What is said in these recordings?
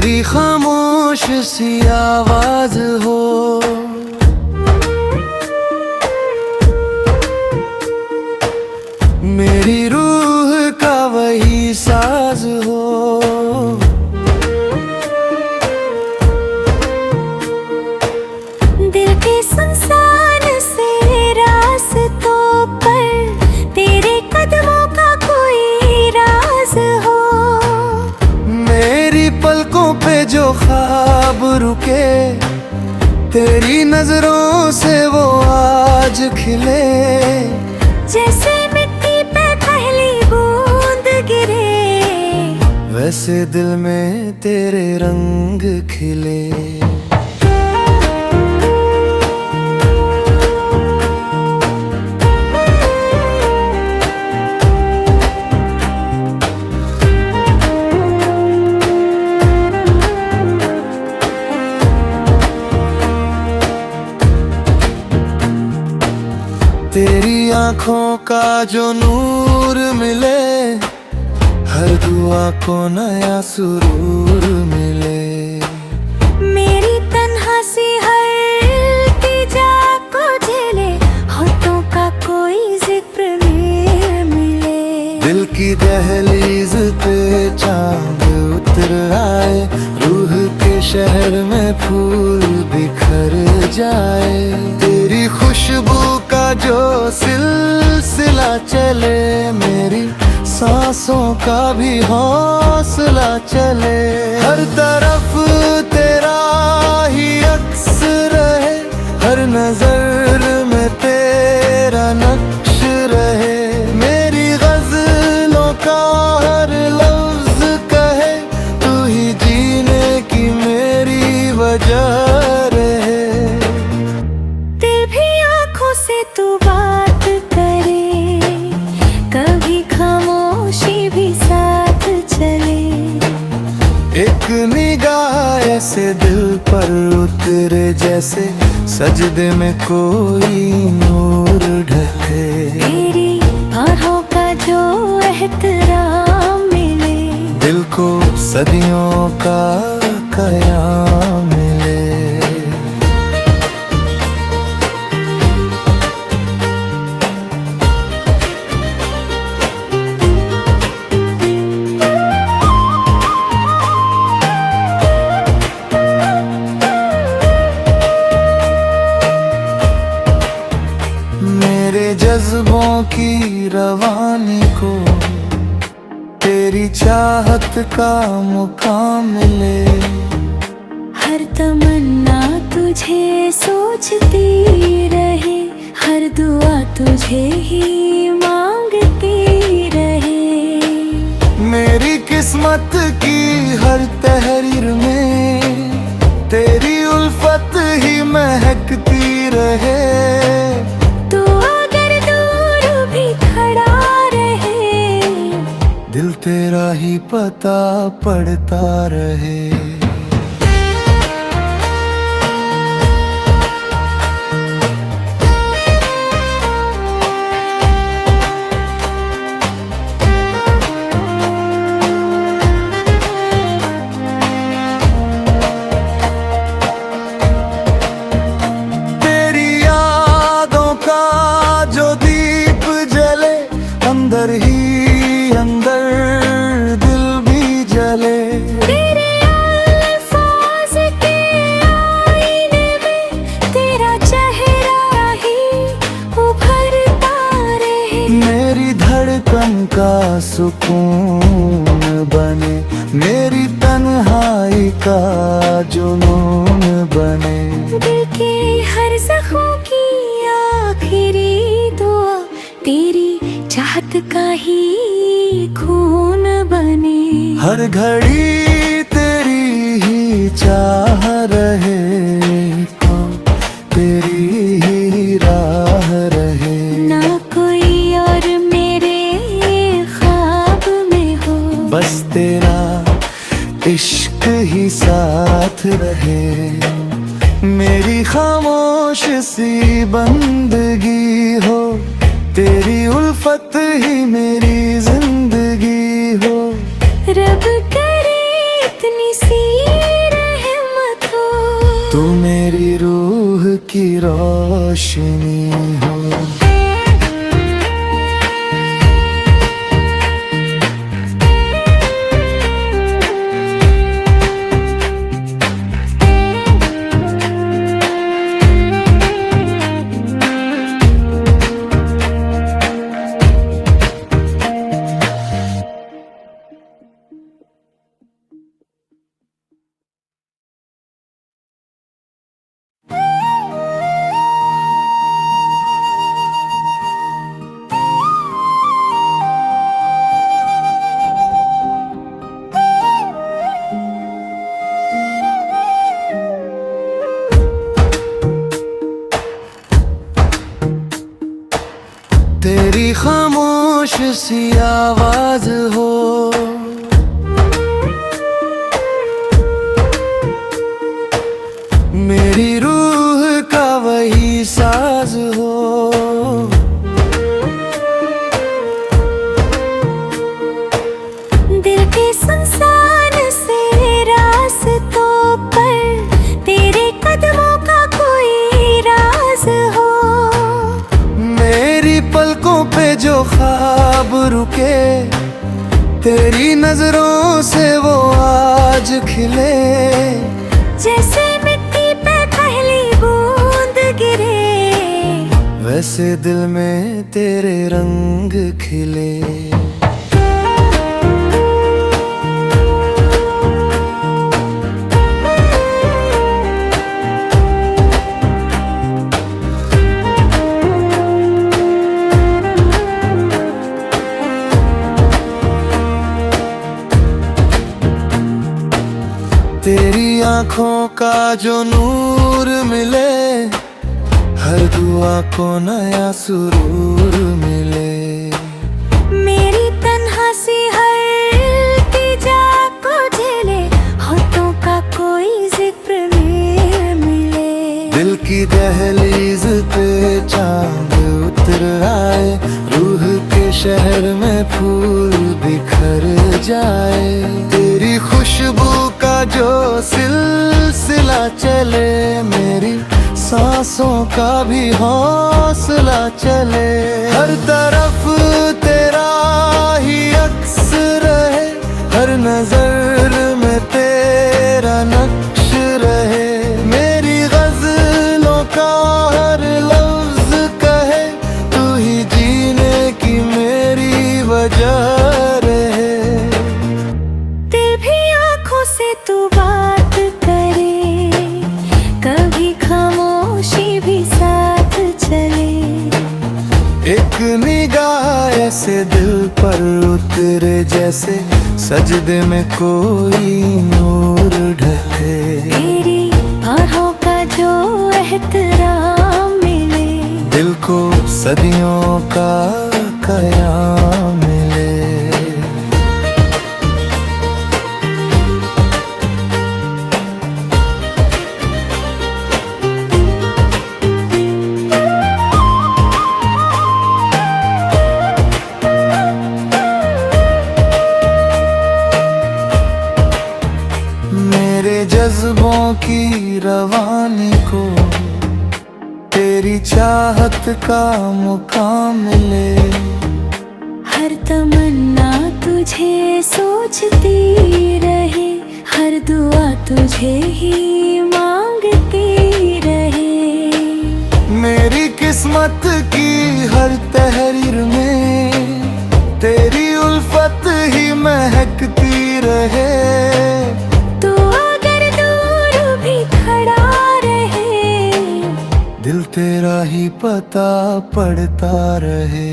तेरी खामोश सी आवाज हो, मेरी रूह का वही साज हो। दिल के सुनसान से रास्तों पर तेरे कदमों का कोई राज हो। मेरी पलकों पे जो ख्वाब रुके, तेरी नजरों से वो आज खिले। जैसे मिट्टी पे पहली बूंद गिरे, वैसे दिल में तेरे रंग खिले। तेरी आँखों का जो नूर मिले, हर दुआ को नया सुरूर मिले। मेरी तन्हा सी हर इल्तिजा को झेले, होठों का कोई जिक्र मिले। दिल की दहलीज पे चांद उतर आए, रूह के शहर में फूल बिखर जाए। तेरी खुशबू का जो सिलसिला चले, मेरी सांसों का भी हौसला चले। हर तरफ तेरा ही अक्स रहे, हर नजर में तेरा नक्श रहे। मेरी गजलों का हर लफ्ज कहे, तू ही जीने की मेरी वजह रहे। दिल भी आँखों से तू बात करे, कभी खामोशी भी साथ चले। एक निगाह ऐसे दिल पर उतरे, जैसे सजदे में कोई नूर ढले। तेरी बाहों का जो एहतराम मिले, दिल को सदियों का कयाम मिले। मेरे जज्बों की रवानी को तेरी चाहत का मुकाम मिले। हर तमन्ना तुझे सोचती रहे, हर दुआ तुझे ही मांगती रहे। मेरी किस्मत की हर तहरीर में तेरी उल्फत ही महकती रहे। तू अगर दूर भी खड़ा रहे, दिल तेरा ही पता पड़ता रहे। तेरी यादों का जो दीप जले, अंदर ही अंदर दिल भी जले। तेरे अल्फाज के आईने में तेरा चेहरा ही उभरता रहे। मेरी धड़कन का सुकून बने, मेरी तन्हाई का जुनून बने। दिल के हर जख्म की आखिरी दुआ, तेरी चाहत का ही खून बने। हर घड़ी तेरी ही चाह रहे, को तेरी ही राह रहे। ना कोई और मेरे ख्वाब में हो, बस तेरा इश्क ही साथ रहे। मेरी खामोश सी बंदगी हो, तेरी उल्फत ही मेरी जिंदगी हो। रब करे इतनी सी की रोशनी हो। तेरी खामोश सी आवाज हो, मेरी रूह का वही साज हो। दिल के सुनसान से रास्तों पर तेरे कदमों का कोई राज हो। मेरी पलकों पे जो ख्वाब रुके, तेरी नजरों से वो आज खिले। जैसे मिट्टी पे पहली बूंद गिरे, वैसे दिल में तेरे रंग खिले। तेरी आंखों का जो नूर मिले, हर दुआ को नया सुरूर मिले। मेरी तन्हा सी हर इल्तिजा को झेले, होठों का कोई जिक्र मिले। दिल की दहलीज पे चांद उतर आए, रूह के शहर में फूल बिखर जाए। तेरी खुशबू का जो सिलसिला चले, मेरी सांसों का भी हौसला चले। हर तरफ तेरा ही अक्स रहे, हर नजर में तेरा नक्श रहे। मेरी गजलों का हर लफ्ज कहे, तू ही जीने की मेरी वजह रहे। दिल भी आंखों से तू बात करे, कभी खामोशी भी साथ चले। एक निगाह ऐसे दिल पर उतरे, जैसे सजदे में कोई नूर ढले। तेरी बाहों का जो एहतराम मिले, दिल को सदियों का कयाम मिले। मेरे जज्बों की रवानी को तेरी चाहत का मुकाम मिले। हर तमन्ना तुझे सोचती रहे, हर दुआ तुझे ही मांगती रहे। मेरी किस्मत की हर तहरीर में तेरी उल्फत ही महकती रहे। तू अगर दूर भी खड़ा रहे, दिल तेरा ही पता पड़ता रहे।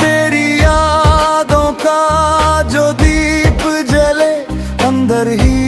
तेरी यादों का जो दीप जले, अंदर ही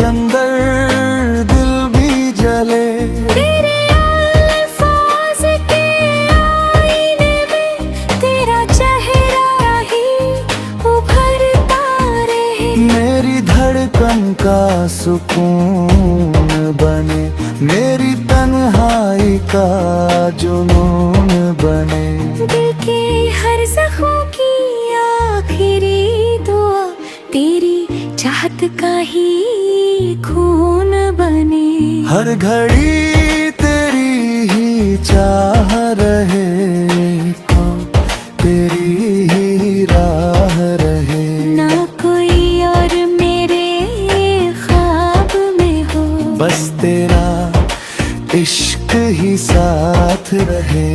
अंदर दिल भी जले। तेरे सुकून बने, मेरी तन्हाई का जुनून बने। दिल के हर जख्म की आखिरी दुआ तेरी चाहत का ही खून बने। हर घड़ी तेरी ही चाह रहे, तेरी ही राह रहे। ना कोई और मेरे ख्वाब में हो, बस तेरा इश्क ही साथ रहे।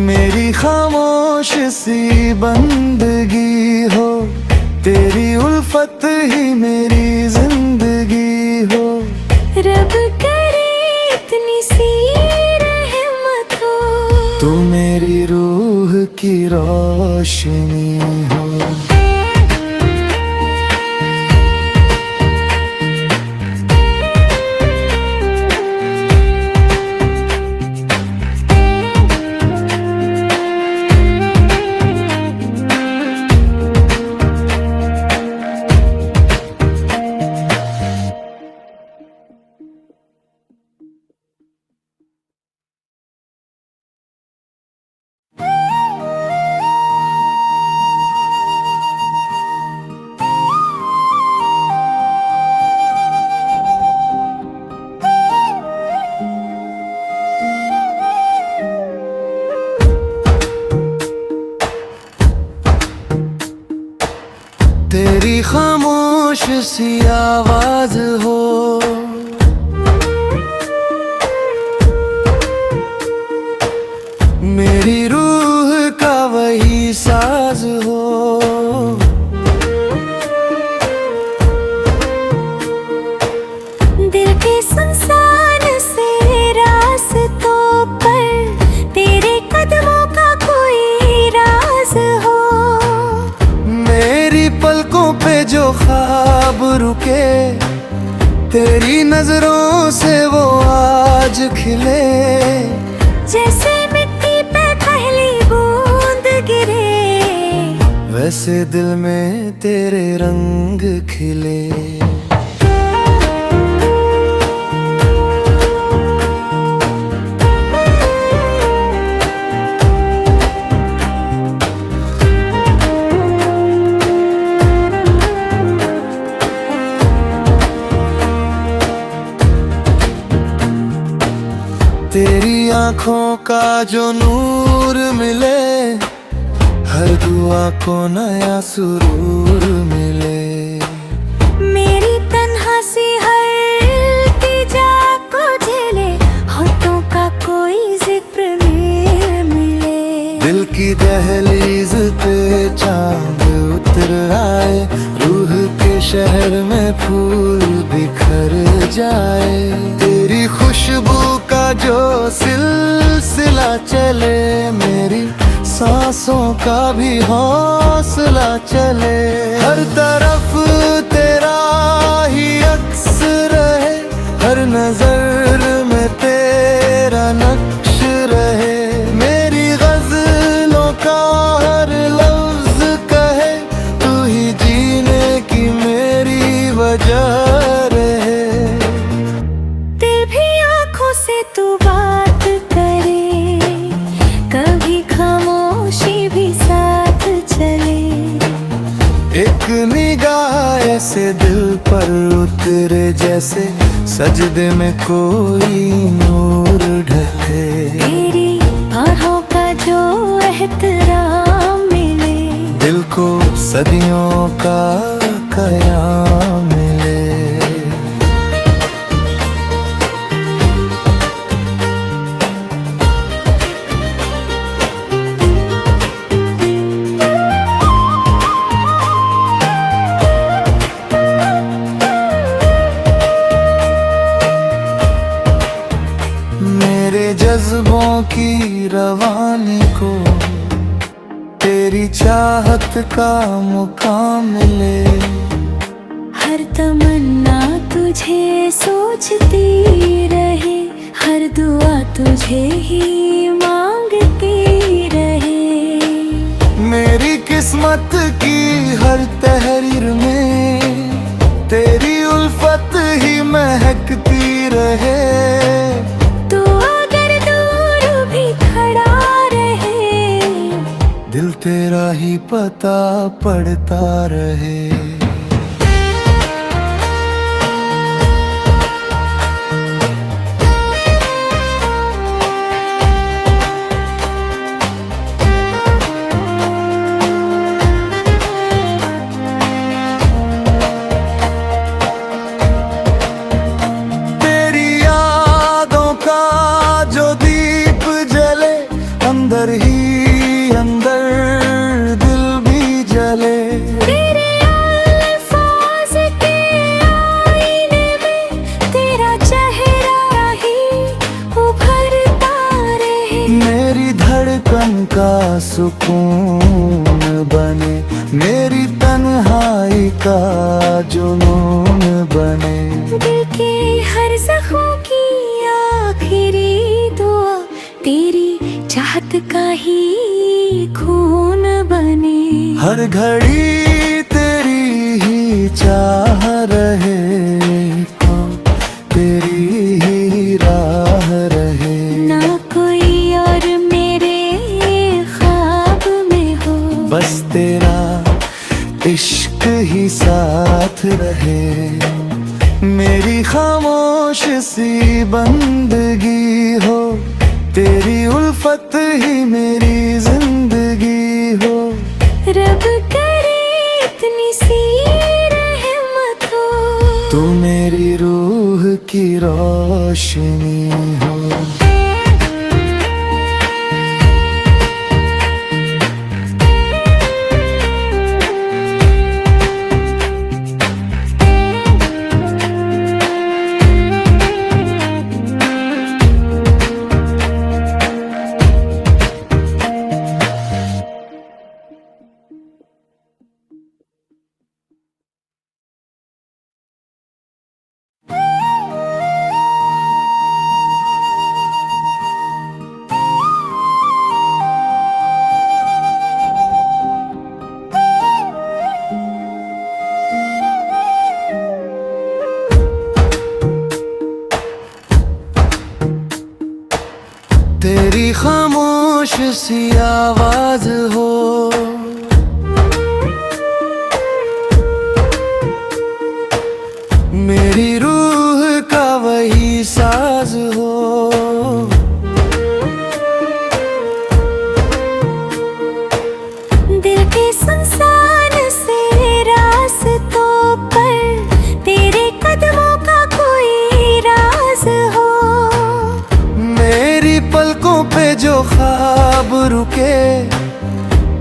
मेरी खामोश सी बंदगी हो, तेरी उल्फत ही मेरी जिंदगी हो। रब करे इतनी सी रहमत हो, तू मेरी रूह की रोशनी हो। तेरी खामोश सी आवाज हो, मेरी रूह का वही साज हो। दिल के सुनसान से रास्तों पर तेरे कदमों का कोई राज हो। मेरी पलकों पे जो ख्वाब रुके, तेरी नजरों से वो आज खिले। जैसे मिट्टी पे पहली बूंद गिरे, वैसे दिल में तेरे रंग खिले। तेरी आँखों का जो नूर मिले, हर दुआ को नया सुरूर मिले। मेरी तन्हा सी हर इल्तिजा को झेले, होठों का कोई जिक्र मिले। दिल की दहलीज पे चांद उतर आए, रूह के शहर में फूल बिखर जाए। तेरी खुशबू का जो सिलसिला चले, मेरी सांसों का भी हौसला चले। हर तरफ तेरा ही अक्स रहे, हर नजर में तेरा नक्श रहे। मेरी गजलों का हर लफ्ज कहे, तू ही जीने की मेरी वजह रहे। दिल भी आँखों से तू बात करे, कभी खामोशी भी साथ चले। एक निगाह ऐसे दिल पर उतरे, जैसे सजदे में कोई नूर ढके। तेरी बाहों का जो एहतराम मिले, दिल को सदियों का कयाम मिले। मेरे जज्बों की रवानी को तेरी चाहत का मुकाम मिले। हर तमन्ना तुझे सोचती रहे, हर दुआ तुझे ही मांगती रहे। मेरी किस्मत की हर तहरीर में तेरी उल्फत रहे। तू अगर दूर भी खड़ा रहे, दिल तेरा ही पता पड़ता रहे। अंदर ही अंदर दिल भी जले। तेरे अल्फाज के आईने में तेरा चेहरा ही उभरता रहे। मेरी धड़कन का सुकून बने, मेरी तन्हाई का जुनून बने। दिल के हर जख्म की आखिरी दुआ तेरी चाहत का ही खून बने। हर घड़ी तेरी ही चाह रहे, तो तेरी ही राह रहे। ना कोई और मेरे ख्वाब में हो, बस तेरा इश्क ही साथ रहे। मेरी खामोश सी बंदगी हो, तेरी उल्फत ही मेरी जिंदगी हो। रब करे इतनी सी रहमत हो, तू मेरी रूह की रोशनी हो। तेरी खामोश सी आवाज हो, मेरी रूह का वही साज हो। दिल के सुनसान से रास्तों पर तेरे कदमों का कोई राज हो। मेरी पलकों पे जो ख्वाब रुके,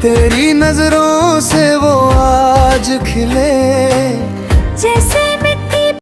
तेरी नजरों से वो आज खिले। जैसे